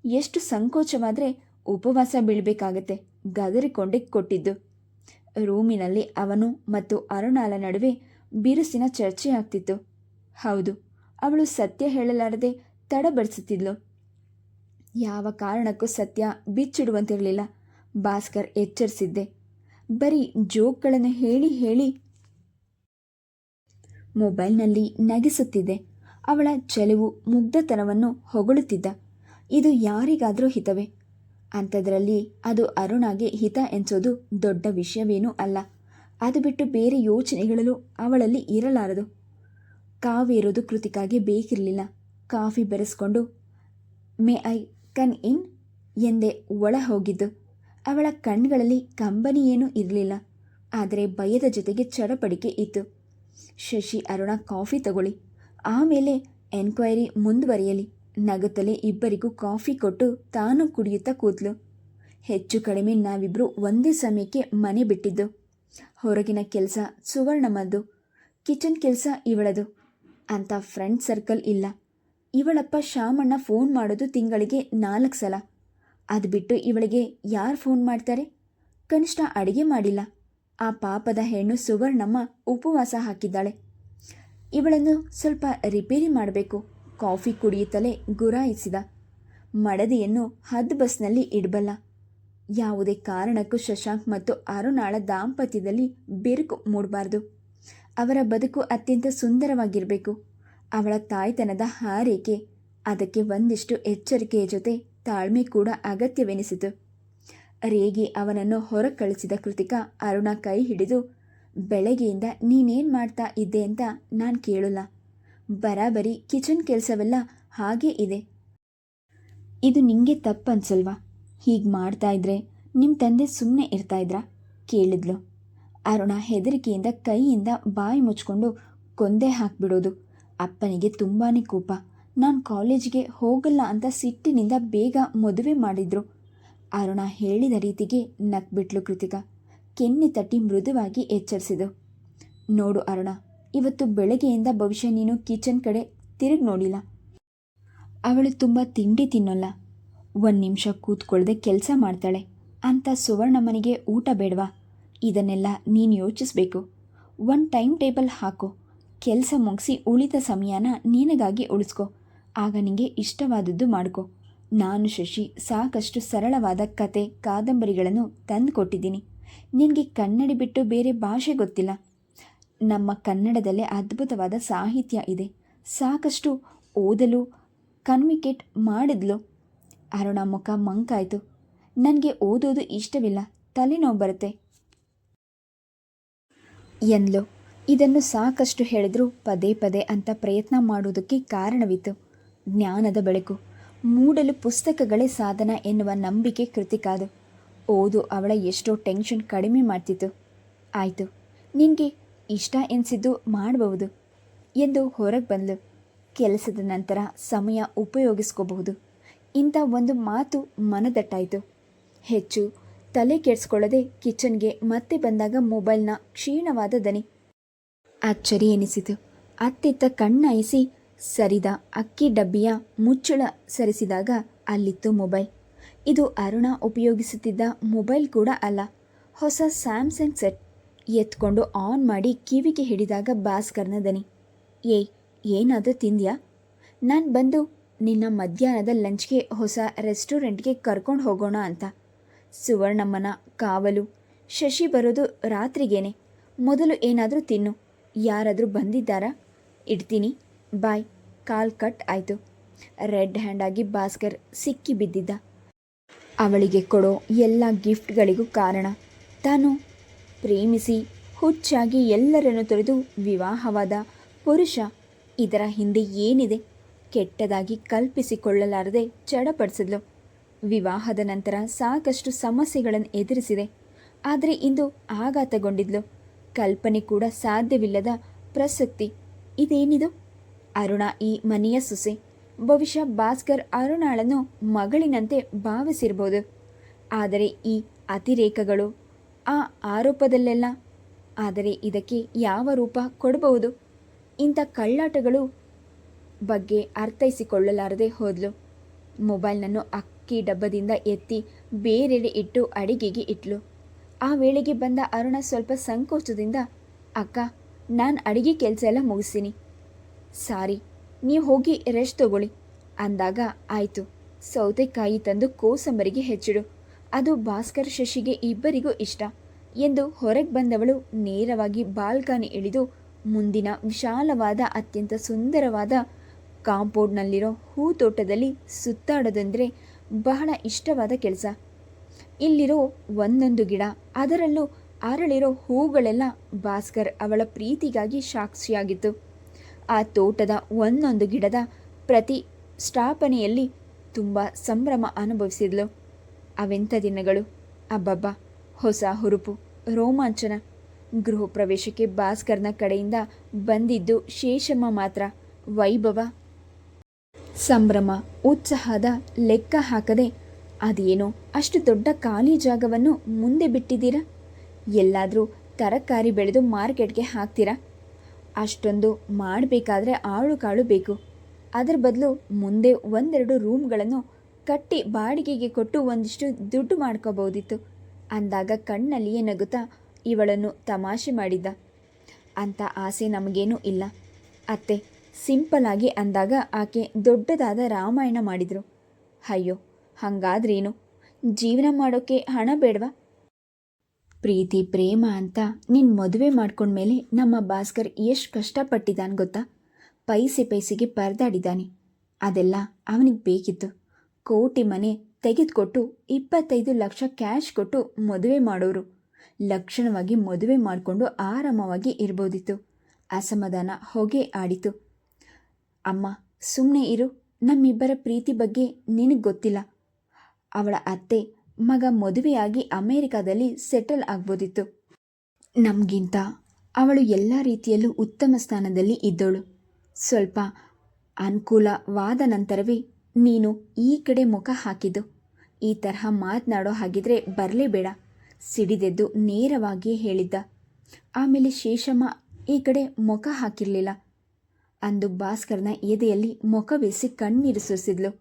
ಎಷ್ಟು ಸಂಕೋಚವಾದರೆ ಉಪವಾಸ ಬೀಳಬೇಕಾಗತ್ತೆ. ಗದರಿಕೊಂಡೆ ಕೊಟ್ಟಿದ್ದು. ರೂಮಿನಲ್ಲಿ ಅವನು ಮತ್ತು ಅರುಣಾಲ ನಡುವೆ ಬಿರುಸಿನ ಚರ್ಚೆ ಆಗ್ತಿತ್ತು. ಹೌದು, ಅವಳು ಸತ್ಯ ಹೇಳಲಾರದೆ ತಡಬಡಿಸುತ್ತಿದ್ಲು. ಯಾವ ಕಾರಣಕ್ಕೂ ಸತ್ಯ ಬಿಚ್ಚಿಡುವಂತಿರಲಿಲ್ಲ. ಭಾಸ್ಕರ್ ಎಚ್ಚರಿಸಿದ್ದೆ. ಬರೀ ಜೋಕ್ಗಳನ್ನು ಹೇಳಿ ಹೇಳಿ ಮೊಬೈಲ್ನಲ್ಲಿ ನಗಿಸುತ್ತಿದ್ದೆ. ಅವಳ ಚೆಲುವು ಮುಗ್ಧತನವನ್ನು ಹೊಗಳುತ್ತಿದ್ದ. ಇದು ಯಾರಿಗಾದರೂ ಹಿತವೇ? ಅಂಥದ್ರಲ್ಲಿ ಅದು ಅರುಣಾಗೆ ಹಿತ ಎನಿಸೋದು ದೊಡ್ಡ ವಿಷಯವೇನೂ ಅಲ್ಲ. ಅದು ಬಿಟ್ಟು ಬೇರೆ ಯೋಚನೆಗಳಲ್ಲೂ ಅವಳಲ್ಲಿ ಇರಲಾರದು. ಕಾವೇರೋದು ಕೃತಿಕಾಗೆ ಬೇಕಿರಲಿಲ್ಲ. ಕಾಫಿ ಬೆರೆಸ್ಕೊಂಡು ಮೇ ಐ ಕನ್ ಇನ್ ಎಂದೇ ಒಳ ಹೋಗಿದ್ದು. ಅವಳ ಕಣ್ಗಳಲ್ಲಿ ಕಂಬನಿಯೇನೂ ಇರಲಿಲ್ಲ. ಆದರೆ ಭಯದ ಜೊತೆಗೆ ಚಡಪಡಿಕೆ ಇತ್ತು. ಶಶಿ, ಅರುಣ ಕಾಫಿ ತಗೊಳ್ಳಿ, ಆಮೇಲೆ ಎನ್ಕ್ವೈರಿ ಮುಂದುವರಿಯಲಿ. ನಗುತ್ತಲೇ ಇಬ್ಬರಿಗೂ ಕಾಫಿ ಕೊಟ್ಟು ತಾನು ಕುಡಿಯುತ್ತಾ ಕೂತ್ಲು. ಹೆಚ್ಚು ಕಡಿಮೆ ನಾವಿಬ್ಬರು ಒಂದೇ ಸಮಯಕ್ಕೆ ಮನೆ ಬಿಟ್ಟಿದ್ದು. ಹೊರಗಿನ ಕೆಲಸ ಸುವರ್ಣಮ್ಮದ್ದು, ಕಿಚನ್ ಕೆಲಸ ಇವಳದು. ಅಂತ ಫ್ರೆಂಡ್ ಸರ್ಕಲ್ ಇಲ್ಲ. ಇವಳಪ್ಪ ಶಾಮಣ್ಣ ಫೋನ್ ಮಾಡೋದು ತಿಂಗಳಿಗೆ 4 ಸಲ. ಅದು ಬಿಟ್ಟು ಇವಳಿಗೆ ಯಾರು ಫೋನ್ ಮಾಡ್ತಾರೆ? ಕನಿಷ್ಠ ಅಡಿಗೆ ಮಾಡಿಲ್ಲ. ಆ ಪಾಪದ ಹೆಣ್ಣು ಸುವರ್ಣಮ್ಮ ಉಪವಾಸ ಹಾಕಿದ್ದಾಳೆ. ಇವಳನ್ನು ಸ್ವಲ್ಪ ರಿಪೇರಿ ಮಾಡಬೇಕು. ಕಾಫಿ ಕುಡಿಯುತ್ತಲೇ ಗುರಾಯಿಸಿದ. ಮಡದಿಯನ್ನು ಹದ್ ಬಸ್ನಲ್ಲಿ ಇಡಬಲ್ಲ. ಯಾವುದೇ ಕಾರಣಕ್ಕೂ ಶಶಾಂಕ್ ಮತ್ತು ಅರುಣಾಳ ದಾಂಪತ್ಯದಲ್ಲಿ ಬಿರುಕು ಮೂಡಬಾರ್ದು. ಅವರ ಬದುಕು ಅತ್ಯಂತ ಸುಂದರವಾಗಿರಬೇಕು. ಅವಳ ತಾಯ್ತನದ ಹಾರೈಕೆ. ಅದಕ್ಕೆ ಒಂದಿಷ್ಟು ಎಚ್ಚರಿಕೆಯ ಜೊತೆ ತಾಳ್ಮೆ ಕೂಡ ಅಗತ್ಯವೆನಿಸಿತು. ರೇಗಿ ಅವನನ್ನು ಹೊರ ಕಳಿಸಿದ ಕೃತಿಕಾ ಅರುಣ ಕೈ ಹಿಡಿದು, ಬೆಳಗ್ಗೆಯಿಂದ ನೀನೇನು ಮಾಡ್ತಾ ಇದ್ದೆ ಅಂತ ನಾನು ಕೇಳಲ್ಲ. ಬರಾಬರಿ ಕಿಚನ್ ಕೆಲಸವೆಲ್ಲ ಹಾಗೇ ಇದೆ. ಇದು ನಿಂಗೆ ತಪ್ಪನ್ಸಲ್ವಾ? ಹೀಗೆ ಮಾಡ್ತಾ ಇದ್ರೆ ನಿಮ್ಮ ತಂದೆ ಸುಮ್ಮನೆ ಇರ್ತಾಯಿದ್ರಾ ಕೇಳಿದ್ಲು. ಅರುಣ ಹೆದರಿಕೆಯಿಂದ ಕೈಯಿಂದ ಬಾಯಿ ಮುಚ್ಕೊಂಡು ಕೊಂದೆ ಹಾಕ್ಬಿಡೋದು, ಅಪ್ಪನಿಗೆ ತುಂಬಾ ಕೋಪ. ನಾನು ಕಾಲೇಜಿಗೆ ಹೋಗಲ್ಲ ಅಂತ ಸಿಟ್ಟಿನಿಂದ ಬೇಗ ಮದುವೆ ಮಾಡಿದ್ರು. ಅರುಣ ಹೇಳಿದ ರೀತಿಗೆ ನಕ್ಬಿಟ್ಲು ಕೃತಿಕಾ. ಕೆನ್ನೆ ತಟ್ಟಿ ಮೃದುವಾಗಿ ಎಚ್ಚರಿಸಿದು. ನೋಡು ಅರುಣ, ಇವತ್ತು ಬೆಳಗ್ಗೆಯಿಂದ ಬಹುಶಃ ನೀನು ಕಿಚನ್ ಕಡೆ ತಿರುಗಿ ನೋಡಿಲ್ಲ. ಅವಳು ತುಂಬ ತಿಂಡಿ ತಿನ್ನೋಲ್ಲ, ಒಂದು ನಿಮಿಷ ಕೂತ್ಕೊಳ್ಳದೆ ಕೆಲಸ ಮಾಡ್ತಾಳೆ ಅಂತ ಸುವರ್ಣಮ್ಮನಿಗೆ ಊಟ ಬೇಡವಾ? ಇದನ್ನೆಲ್ಲ ನೀನು ಯೋಚಿಸ್ಬೇಕು. ಒಂದು ಟೈಮ್ ಟೇಬಲ್ ಹಾಕು. ಕೆಲಸ ಮುಗಿಸಿ ಉಳಿದ ಸಮಯನ ನಿನಗಾಗಿ ಉಳಿಸ್ಕೊ. ಆಗ ನಿನಗೆ ಇಷ್ಟವಾದದ್ದು ಮಾಡ್ಕೊ. ನಾನು ಶಶಿ ಸಾಕಷ್ಟು ಸರಳವಾದ ಕತೆ ಕಾದಂಬರಿಗಳನ್ನು ತಂದು ಕೊಟ್ಟಿದ್ದೀನಿ. ನಿನಗೆ ಕನ್ನಡಿ ಬಿಟ್ಟು ಬೇರೆ ಭಾಷೆ ಗೊತ್ತಿಲ್ಲ. ನಮ್ಮ ಕನ್ನಡದಲ್ಲೇ ಅದ್ಭುತವಾದ ಸಾಹಿತ್ಯ ಇದೆ. ಸಾಕಷ್ಟು ಓದಲು ಕನ್ವಿಕೇಟ್ ಮಾಡಿದ್ಲು. ಅರುಣ ಮುಖ ಮಂಕಾಯಿತು. ನನಗೆ ಓದೋದು ಇಷ್ಟವಿಲ್ಲ, ತಲೆನೋವು ಬರುತ್ತೆ ಎಂದ್ಲು. ಇದನ್ನು ಸಾಕಷ್ಟು ಹೇಳಿದ್ರು ಪದೇ ಪದೇ ಅಂತ ಪ್ರಯತ್ನ ಮಾಡುವುದಕ್ಕೆ ಕಾರಣವಿತ್ತು. ಜ್ಞಾನದ ಬೆಳಕು ಮೂಡಲು ಪುಸ್ತಕಗಳೇ ಸಾಧನ ಎನ್ನುವ ನಂಬಿಕೆ ಕೃತಿಕಾದು. ಓದು ಅವಳ ಎಷ್ಟೋ ಟೆನ್ಷನ್ ಕಡಿಮೆ ಮಾಡ್ತಿತ್ತು. ಆಯಿತು, ನಿನಗೆ ಇಷ್ಟ ಎನಿಸಿದ್ದು ಮಾಡಬಹುದು ಎಂದು ಹೊರಗೆ ಬಂದಳು. ಕೆಲಸದ ನಂತರ ಸಮಯ ಉಪಯೋಗಿಸ್ಕೋಬಹುದು ಇಂಥ ಒಂದು ಮಾತು ಮನದಟ್ಟಾಯಿತು. ಹೆಚ್ಚು ತಲೆ ಕೆಡಿಸ್ಕೊಳ್ಳದೆ ಕಿಚನ್ಗೆ ಮತ್ತೆ ಬಂದಾಗ ಮೊಬೈಲ್ನ ಕ್ಷೀಣವಾದ ದನಿ. ಅಚ್ಚರಿ ಎನಿಸಿತು. ಅತ್ತಿತ್ತ ಕಣ್ಣಾಯಿಸಿ ಸರಿದ ಅಕ್ಕಿ ಡಬ್ಬಿಯ ಮುಚ್ಚಳ ಸರಿಸಿದಾಗ ಅಲ್ಲಿತ್ತು ಮೊಬೈಲ್. ಇದು ಅರುಣ ಉಪಯೋಗಿಸುತ್ತಿದ್ದ ಮೊಬೈಲ್ ಕೂಡ ಅಲ್ಲ, ಹೊಸ ಸ್ಯಾಮ್ಸಂಗ್ ಸೆಟ್. ಎತ್ಕೊಂಡು ಆನ್ ಮಾಡಿ ಕಿವಿಗೆ ಹಿಡಿದಾಗ ಭಾಸ್ಕರ್ನ ದನಿ. ಏನಾದರೂ ತಿಂದ್ಯಾ? ನಾನು ಬಂದು ನಿನ್ನ ಮಧ್ಯಾಹ್ನದ ಲಂಚ್ಗೆ ಹೊಸ ರೆಸ್ಟೋರೆಂಟ್ಗೆ ಕರ್ಕೊಂಡು ಹೋಗೋಣ ಅಂತ. ಸುವರ್ಣಮ್ಮನ ಕಾವಲು. ಶಶಿ ಬರೋದು ರಾತ್ರಿಗೇನೆ. ಮೊದಲು ಏನಾದರೂ ತಿನ್ನು. ಯಾರಾದರೂ ಬಂದಿದ್ದಾರಾ? ಇಡ್ತೀನಿ, ಬಾಯ್. ಕಾಲ್ ಕಟ್ ಆಯಿತು. ರೆಡ್ ಹ್ಯಾಂಡ್ ಆಗಿ ಭಾಸ್ಕರ್ ಸಿಕ್ಕಿ ಬಿದ್ದಿದ್ದ. ಅವಳಿಗೆ ಕೊಡೋ ಎಲ್ಲ ಗಿಫ್ಟ್ಗಳಿಗೂ ಕಾರಣ ತಾನು ಪ್ರೇಮಿಸಿ ಹುಚ್ಚಾಗಿ ಎಲ್ಲರನ್ನು ತೊರೆದು ವಿವಾಹವಾದ ಪುರುಷ. ಇದರ ಹಿಂದೆ ಏನಿದೆ? ಕೆಟ್ಟದಾಗಿ ಕಲ್ಪಿಸಿಕೊಳ್ಳಲಾರದೆ ಚಡಪಡಿಸಿದ್ಲು. ವಿವಾಹದ ನಂತರ ಸಾಕಷ್ಟು ಸಮಸ್ಯೆಗಳನ್ನು ಎದುರಿಸಿದೆ. ಆದರೆ ಇಂದು ಆಘಾತಗೊಂಡಿದ್ಲು. ಕಲ್ಪನೆ ಕೂಡ ಸಾಧ್ಯವಿಲ್ಲದ ಪ್ರಸಕ್ತಿ. ಇದೇನಿದು? ಅರುಣ ಈ ಮನೆಯ ಸೊಸೆ. ಬಹುಶಃ ಭಾಸ್ಕರ್ ಅರುಣಾಳನ್ನು ಮಗಳಿನಂತೆ ಭಾವಿಸಿರ್ಬೋದು. ಆದರೆ ಈ ಅತಿರೇಕಗಳು, ಆ ಆರೋಪದಲ್ಲೆಲ್ಲ. ಆದರೆ ಇದಕ್ಕೆ ಯಾವ ರೂಪ ಕೊಡಬಹುದು? ಇಂಥ ಕಳ್ಳಾಟಗಳು ಬಗ್ಗೆ ಅರ್ಥೈಸಿಕೊಳ್ಳಲಾರದೆ ಹೋದ್ಲು. ಮೊಬೈಲ್ನನ್ನು ಅಕ್ಕಿ ಡಬ್ಬದಿಂದ ಎತ್ತಿ ಬೇರೆಡೆ ಇಟ್ಟು ಅಡಿಗೆಗೆ ಇಟ್ಲು. ಆ ವೇಳೆಗೆ ಬಂದ ಅರುಣ ಸ್ವಲ್ಪ ಸಂಕೋಚದಿಂದ, ಅಕ್ಕ, ನಾನು ಅಡಿಗೆ ಕೆಲಸ ಎಲ್ಲ ಮುಗಿಸ್ತೀನಿ. ಸಾರಿ, ನೀವು ಹೋಗಿ ರೆಸ್ಟ್ ತಗೊಳ್ಳಿ ಅಂದಾಗ, ಆಯಿತು, ಸೌತೆಕಾಯಿ ತಂದು ಕೋಸಂಬರಿಗೆ ಹೆಚ್ಚಿಡು. ಅದು ಭಾಸ್ಕರ್ ಶಶಿಗೆ ಇಬ್ಬರಿಗೂ ಇಷ್ಟ ಎಂದು ಹೊರಗೆ ಬಂದವಳು ನೇರವಾಗಿ ಬಾಲ್ಕನಿ ಇಳಿದು ಮುಂದಿನ ವಿಶಾಲವಾದ ಅತ್ಯಂತ ಸುಂದರವಾದ ಕಾಂಪೌಂಡ್ನಲ್ಲಿರೋ ಹೂತೋಟದಲ್ಲಿ ಸುತ್ತಾಡೋದಂದರೆ ಬಹಳ ಇಷ್ಟವಾದ ಕೆಲಸ. ಇಲ್ಲಿರೋ ಒಂದೊಂದು ಗಿಡ, ಅದರಲ್ಲೂ ಅರಳಿರೋ ಹೂಗಳೆಲ್ಲ ಭಾಸ್ಕರ್ ಅವಳ ಪ್ರೀತಿಗಾಗಿ ಸಾಕ್ಷಿಯಾಗಿತ್ತು. ಆ ತೋಟದ ಒಂದೊಂದು ಗಿಡದ ಪ್ರತಿ ಸ್ಥಾಪನೆಯಲ್ಲಿ ತುಂಬ ಸಂಭ್ರಮ ಅನುಭವಿಸಿದ್ಲು. ಅವೆಂಥ ದಿನಗಳು! ಅಬ್ಬಬ್ಬ, ಹೊಸ ಹುರುಪು, ರೋಮಾಂಚನ. ಗೃಹ ಪ್ರವೇಶಕ್ಕೆ ಭಾಸ್ಕರ್ನ ಕಡೆಯಿಂದ ಬಂದಿದ್ದು ಶೇಷಮ್ಮ ಮಾತ್ರ. ವೈಭವ, ಸಂಭ್ರಮ, ಉತ್ಸಾಹದ ಲೆಕ್ಕ ಹಾಕದೆ ಅದೇನೋ ಅಷ್ಟು ದೊಡ್ಡ ಖಾಲಿ ಜಾಗವನ್ನು ಮುಂದೆ ಬಿಟ್ಟಿದ್ದೀರಾ? ಎಲ್ಲಾದರೂ ತರಕಾರಿ ಬೆಳೆದು ಮಾರ್ಕೆಟ್ಗೆ ಹಾಕ್ತೀರಾ? ಅಷ್ಟೊಂದು ಮಾಡಬೇಕಾದ್ರೆ ಆಳು ಕಾಳು ಬೇಕು. ಅದರ ಬದಲು ಮುಂದೆ ಒಂದೆರಡು ರೂಮ್ಗಳನ್ನು ಕಟ್ಟಿ ಬಾಡಿಗೆಗೆ ಕೊಟ್ಟು ಒಂದಿಷ್ಟು ದುಡ್ಡು ಮಾಡ್ಕೋಬೋದಿತ್ತು ಅಂದಾಗ ಕಣ್ಣಲ್ಲಿಯೇ ನಗುತ್ತಾ ಇವಳನ್ನು ತಮಾಷೆ ಮಾಡಿದ್ದ. ಅಂಥ ಆಸೆ ನಮಗೇನೂ ಇಲ್ಲ ಅತ್ತೆ, ಸಿಂಪಲ್ ಆಗಿ ಅಂದಾಗ ಆಕೆ ದೊಡ್ಡದಾದ ರಾಮಾಯಣ ಮಾಡಿದರು. ಅಯ್ಯೋ, ಹಾಗಾದ್ರೇನು? ಜೀವನ ಮಾಡೋಕ್ಕೆ ಹಣ ಬೇಡವಾ? ಪ್ರೀತಿ ಪ್ರೇಮ ಅಂತ ನೀನು ಮದುವೆ ಮಾಡ್ಕೊಂಡ್ಮೇಲೆ ನಮ್ಮ ಭಾಸ್ಕರ್ ಎಷ್ಟು ಕಷ್ಟಪಟ್ಟಿದ್ದಾನೆ ಗೊತ್ತಾ? ಪೈಸೆ ಪೈಸೆಗೆ ಪರದಾಡಿದ್ದಾನೆ. ಅದೆಲ್ಲ ಅವನಿಗೆ ಬೇಕಿತ್ತು. ಕೋಟಿ ಮನೆ ತೆಗೆದುಕೊಟ್ಟು 25 ಲಕ್ಷ ಕ್ಯಾಶ್ ಕೊಟ್ಟು ಮದುವೆ ಮಾಡೋರು. ಲಕ್ಷಣವಾಗಿ ಮದುವೆ ಮಾಡಿಕೊಂಡು ಆರಾಮವಾಗಿ ಇರ್ಬೋದಿತ್ತು. ಅಸಮಾಧಾನ ಹೊಗೆ ಆಡಿತು. ಅಮ್ಮ, ಸುಮ್ಮನೆ ಇರು. ನಮ್ಮಿಬ್ಬರ ಪ್ರೀತಿ ಬಗ್ಗೆ ನಿನಗೆ ಗೊತ್ತಿಲ್ಲ. ಅವಳ ಅತ್ತೆ ಮಗ ಮದುವೆಯಾಗಿ ಅಮೇರಿಕಾದಲ್ಲಿ ಸೆಟಲ್ ಆಗ್ಬೋದಿತ್ತು. ನಮಗಿಂತ ಅವಳು ಎಲ್ಲ ರೀತಿಯಲ್ಲೂ ಉತ್ತಮ ಸ್ಥಾನದಲ್ಲಿ ಇದ್ದವಳು. ಸ್ವಲ್ಪ ಅನುಕೂಲವಾದ ನಂತರವೇ ನೀನು ಈ ಕಡೆ ಮುಖ ಹಾಕಿದ್ದು. ಈ ತರಹ ಮಾತನಾಡೋ ಹಾಗಿದ್ರೆ ಬರಲೇಬೇಡ, ಸಿಡಿದೆದ್ದು ನೇರವಾಗಿ ಹೇಳಿದ್ದ. ಆಮೇಲೆ ಶೇಷಮ್ಮ ಈ ಕಡೆ ಮುಖ ಹಾಕಿರಲಿಲ್ಲ. ಅಂದು ಭಾಸ್ಕರ್ನ ಎದೆಯಲ್ಲಿ ಮುಖವೆಸಿ ಕಣ್ಣೀರು ಸುರಿಸಿದ್ಲು.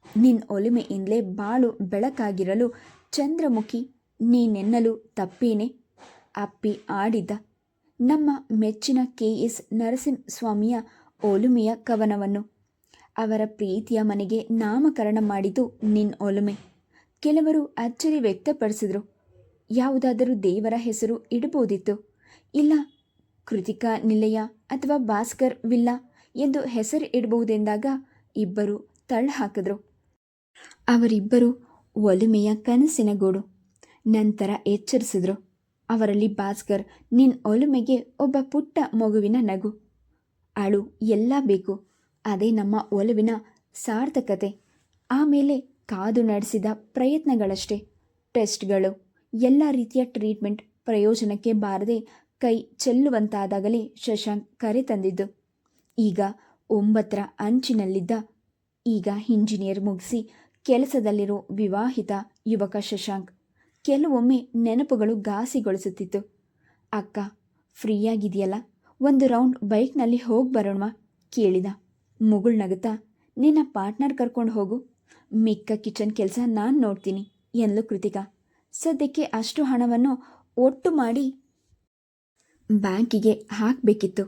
ನಿನ್ನ ಒಲಿಮೆಯಿಂದಲೇ ಬಾಳು ಬೆಳಕಾಗಿರಲು ಚಂದ್ರಮುಖಿ ನೀನೆನ್ನಲು ತಪ್ಪೇನೆ? ಅಪ್ಪಿ ಆಡಿದ್ದ. ನಮ್ಮ ಮೆಚ್ಚಿನ KS ನರಸಿಂಹಸ್ವಾಮಿಯ ಒಲುಮೆಯ ಕವನವನ್ನು ಅವರ ಪ್ರೀತಿಯ ಮನೆಗೆ ನಾಮಕರಣ ಮಾಡಿದ್ದು ನಿನ್ನ ಒಲುಮೆ. ಕೆಲವರು ಅಚ್ಚರಿ ವ್ಯಕ್ತಪಡಿಸಿದ್ರು. ಯಾವುದಾದರೂ ದೇವರ ಹೆಸರು ಇಡಬಹುದಿತ್ತು, ಇಲ್ಲ ಕೃತಿಕಾ ನಿಲಯ ಅಥವಾ ಭಾಸ್ಕರ್ ವಿಲ್ಲಾ ಎಂದು ಹೆಸರು ಇಡಬಹುದೆಂದಾಗ ಇಬ್ಬರು ತಳ್ಳು ಹಾಕಿದ್ರು. ಅವರಿಬ್ಬರು ಒಲುಮೆಯ ಕನಸಿನ ಗೂಡು. ನಂತರ ಎಚ್ಚರಿಸಿದ್ರು. ಅವರಲ್ಲಿ ಭಾಸ್ಕರ್ ನಿನ್ನ ಒಲುಮೆಗೆ ಒಬ್ಬ ಪುಟ್ಟ ಮಗುವಿನ ನಗು. ಅಳು ಎಲ್ಲ ಬೇಕು, ಅದೇ ನಮ್ಮ ಒಲುವಿನ ಸಾರ್ಥಕತೆ. ಆಮೇಲೆ ಕಾದು ನಡೆಸಿದ ಪ್ರಯತ್ನಗಳಷ್ಟೇ, ಟೆಸ್ಟ್ಗಳು, ಎಲ್ಲ ರೀತಿಯ ಟ್ರೀಟ್ಮೆಂಟ್ ಪ್ರಯೋಜನಕ್ಕೆ ಬಾರದೆ ಕೈ ಚೆಲ್ಲುವಂತಾದಾಗಲೇ ಶಶಾಂಕ್ ಕರೆ ತಂದಿದ್ದು. ಈಗ 9ರ ಅಂಚಿನಲ್ಲಿದ್ದ, ಈಗ ಇಂಜಿನಿಯರ್ ಮುಗಿಸಿ ಕೆಲಸದಲ್ಲಿರೋ ವಿವಾಹಿತ ಯುವಕ ಶಶಾಂಕ್. ಕೆಲವೊಮ್ಮೆ ನೆನಪುಗಳು ಘಾಸಿಗೊಳಿಸುತ್ತಿತ್ತು. ಅಕ್ಕ ಫ್ರೀಯಾಗಿದೆಯಲ್ಲ, ಒಂದು ರೌಂಡ್ ಬೈಕ್ನಲ್ಲಿ ಹೋಗಿ ಬರೋಣವಾ ಕೇಳಿದ. ಮುಗುಳ್ನಗುತ್ತಾ, ನಿನ್ನ ಪಾರ್ಟ್ನರ್ ಕರ್ಕೊಂಡು ಹೋಗು, ಮಿಕ್ಕ ಕಿಚನ್ ಕೆಲಸ ನಾನು ನೋಡ್ತೀನಿ ಎಂದ್ಲು ಕೃತಿಕಾ. ಸದ್ಯಕ್ಕೆ ಅಷ್ಟು ಹಣವನ್ನು ಒಟ್ಟು ಮಾಡಿ ಬ್ಯಾಂಕಿಗೆ ಹಾಕಬೇಕಿತ್ತು.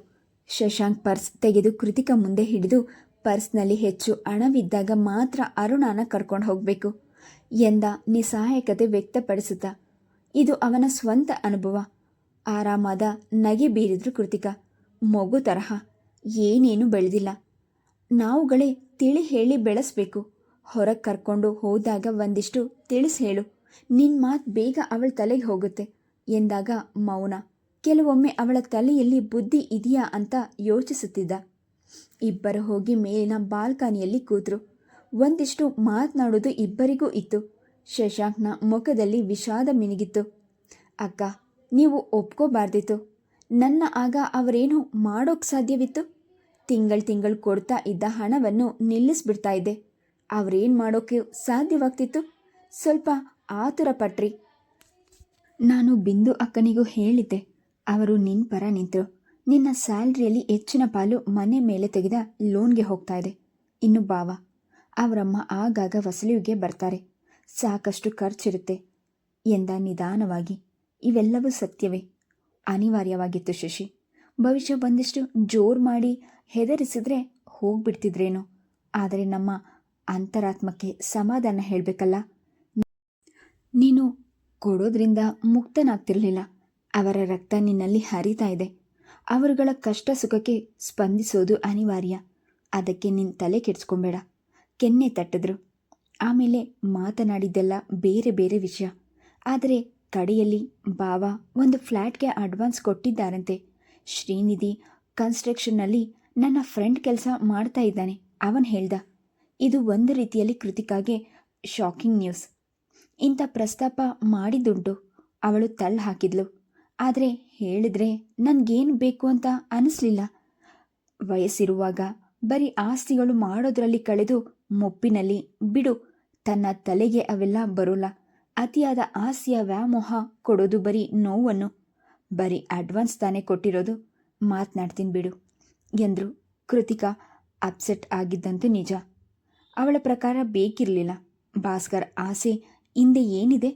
ಶಶಾಂಕ್ ಪರ್ಸ್ ತೆಗೆದು ಕೃತಿಕಾ ಮುಂದೆ ಹಿಡಿದು, ಪರ್ಸ್ನಲ್ಲಿ ಹೆಚ್ಚು ಹಣವಿದ್ದಾಗ ಮಾತ್ರ ಅರುಣಾನ ಕರ್ಕೊಂಡು ಹೋಗಬೇಕು ಎಂದ ನಿಸ್ಸಹಾಯಕತೆ ವ್ಯಕ್ತಪಡಿಸುತ್ತಾ. ಇದು ಅವನ ಸ್ವಂತ ಅನುಭವ. ಆರಾಮಾದ ನಗೆ ಬೀರಿದ್ರು ಕೃತಿಕಾ. ಮಗು ತರಹ ಏನೇನು ಬೆಳೆದಿಲ್ಲ, ನಾವುಗಳೇ ತಿಳಿ ಹೇಳಿ ಬೆಳೆಸ್ಬೇಕು. ಹೊರಗೆ ಕರ್ಕೊಂಡು ಹೋದಾಗ ಒಂದಿಷ್ಟು ತಿಳಿಸಿ ಹೇಳು, ನಿನ್ನ ಮಾತು ಬೇಗ ಅವಳ ತಲೆಗೆ ಹೋಗುತ್ತೆ ಎಂದಾಗ ಮೌನ. ಕೆಲವೊಮ್ಮೆ ಅವಳ ತಲೆಯಲ್ಲಿ ಬುದ್ಧಿ ಇದೆಯಾ ಅಂತ ಯೋಚಿಸುತ್ತಿದ್ದ. ಇಬ್ಬರು ಹೋಗಿ ಮೇಲಿನ ಬಾಲ್ಕನಿಯಲ್ಲಿ ಕೂತರು. ಒಂದಿಷ್ಟು ಮಾತನಾಡೋದು ಇಬ್ಬರಿಗೂ ಇತ್ತು. ಶಶಾಂಕ್ನ ಮುಖದಲ್ಲಿ ವಿಷಾದ ಮಿನುಗಿತ್ತು. ಅಕ್ಕ, ನೀವು ಒಪ್ಕೋಬಾರ್ದಿತ್ತು. ನನ್ನ ಆಗ ಅವರೇನು ಮಾಡೋಕ್ಕೆ ಸಾಧ್ಯವಿತ್ತು? ತಿಂಗಳು ಕೊಡ್ತಾ ಇದ್ದ ಹಣವನ್ನು ನಿಲ್ಲಿಸ್ಬಿಡ್ತಾ ಇದ್ದೆ. ಅವರೇನು ಮಾಡೋಕ್ಕೆ ಸಾಧ್ಯವಾಗ್ತಿತ್ತು? ಸ್ವಲ್ಪ ಆತುರ ಪಟ್ರಿ. ನಾನು ಬಿಂದು ಅಕ್ಕನಿಗೂ ಹೇಳಿದ್ದೆ. ಅವರು ನಿನ್ನ ಪರ ನಿಂತರು. ನಿನ್ನ ಸ್ಯಾಲ್ರಿಯಲ್ಲಿ ಹೆಚ್ಚಿನ ಪಾಲು ಮನೆ ಮೇಲೆ ತೆಗೆದ ಲೋನ್ಗೆ ಹೋಗ್ತಾ ಇದೆ. ಇನ್ನು ಭಾವ, ಅವರಮ್ಮ ಆಗಾಗ ವಸೂಲಿಗೆ ಬರ್ತಾರೆ, ಸಾಕಷ್ಟು ಖರ್ಚಿರುತ್ತೆ ಎಂದ ನಿಧಾನವಾಗಿ. ಇವೆಲ್ಲವೂ ಸತ್ಯವೇ, ಅನಿವಾರ್ಯವಾಗಿತ್ತು ಶಶಿ. ಭವಿಷ್ಯ ಒಂದಿಷ್ಟು ಜೋರು ಮಾಡಿ ಹೆದರಿಸಿದ್ರೆ ಹೋಗ್ಬಿಡ್ತಿದ್ರೇನೋ, ಆದರೆ ನಮ್ಮ ಅಂತರಾತ್ಮಕ್ಕೆ ಸಮಾಧಾನ ಹೇಳಬೇಕಲ್ಲ. ನೀನು ಕೊಡೋದ್ರಿಂದ ಮುಕ್ತನಾಗ್ತಿರಲಿಲ್ಲ. ಅವರ ರಕ್ತ ನಿನ್ನಲ್ಲಿ ಹರಿತಾ ಇದೆ. ಅವರುಗಳ ಕಷ್ಟ ಸುಖಕ್ಕೆ ಸ್ಪಂದಿಸೋದು ಅನಿವಾರ್ಯ. ಅದಕ್ಕೆ ನಿನ್ನ ತಲೆ ಕೆಡಿಸ್ಕೊಂಬೇಡ. ಕೆನ್ನೆ ತಟ್ಟಿದ್ರು. ಆಮೇಲೆ ಮಾತನಾಡಿದ್ದೆಲ್ಲ ಬೇರೆ ಬೇರೆ ವಿಷಯ. ಆದರೆ ಕಡೆಯಲ್ಲಿ ಬಾವ ಒಂದು ಫ್ಲ್ಯಾಟ್ಗೆ ಅಡ್ವಾನ್ಸ್ ಕೊಟ್ಟಿದ್ದಾರಂತೆ. ಶ್ರೀನಿಧಿ ಕನ್ಸ್ಟ್ರಕ್ಷನ್ನಲ್ಲಿ ನನ್ನ ಫ್ರೆಂಡ್ ಕೆಲಸ ಮಾಡ್ತಾ ಇದ್ದಾನೆ ಅವನು ಹೇಳ್ದ. ಇದು ಒಂದು ರೀತಿಯಲ್ಲಿ ಕೃತಿಕಾಗೆ ಶಾಕಿಂಗ್ ನ್ಯೂಸ್. ಇಂಥ ಪ್ರಸ್ತಾಪ ಮಾಡಿದ್ದುಂಟು. ಅವಳು ತಳ್ಳು ಹಾಕಿದ್ಲು. ಆದರೆ ಹೇಳಿದ್ರೆ ನನಗೇನು ಬೇಕು ಅಂತ ಅನ್ನಿಸ್ಲಿಲ್ಲ. ವಯಸ್ಸಿರುವಾಗ ಬರೀ ಆಸ್ತಿಗಳು ಮಾಡೋದ್ರಲ್ಲಿ ಕಳೆದು ಮುಪ್ಪಿನಲ್ಲಿ ಬಿಡು, ತನ್ನ ತಲೆಗೆ ಅವೆಲ್ಲ ಬರೋಲ್ಲ. ಅತಿಯಾದ ಆಸ್ತಿಯ ವ್ಯಾಮೋಹ ಕೊಡೋದು ಬರೀ ನೋವನ್ನು. ಬರೀ ಅಡ್ವಾನ್ಸ್ ತಾನೇ ಕೊಟ್ಟಿರೋದು, ಮಾತನಾಡ್ತೀನಿ ಬಿಡು ಎಂದರು. ಕೃತಿಕಾ ಅಪ್ಸೆಟ್ ಆಗಿದ್ದಂತೂ ನಿಜ. ಅವಳ ಪ್ರಕಾರ ಬೇಕಿರಲಿಲ್ಲ. ಭಾಸ್ಕರ್ ಆಸೆ ಹಿಂದೆ ಏನಿದೆ?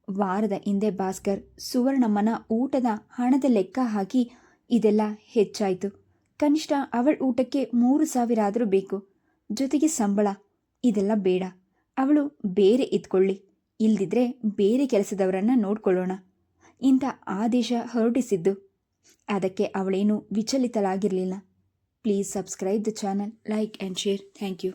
ವಾರದ ಹಿಂದೆ ಭಾಸ್ಕರ್ ಸುವರ್ಣಮ್ಮನ ಊಟದ ಹಣದ ಲೆಕ್ಕ ಹಾಕಿ ಇದೆಲ್ಲ ಹೆಚ್ಚಾಯಿತು. ಕನಿಷ್ಠ ಅವಳ ಊಟಕ್ಕೆ 3,000 ಆದರೂ ಬೇಕು, ಜೊತೆಗೆ ಸಂಬಳ. ಇದೆಲ್ಲ ಬೇಡ, ಅವಳು ಬೇರೆ ಇದ್ಕೊಳ್ಳಿ, ಇಲ್ದಿದ್ರೆ ಬೇರೆ ಕೆಲಸದವರನ್ನು ನೋಡ್ಕೊಳ್ಳೋಣ ಇಂಥ ಆದೇಶ ಹೊರಡಿಸಿದ್ದು. ಅದಕ್ಕೆ ಅವಳೇನೂ ವಿಚಲಿತಳಾಗಿರಲಿಲ್ಲ. Please subscribe the channel, like and share. Thank you.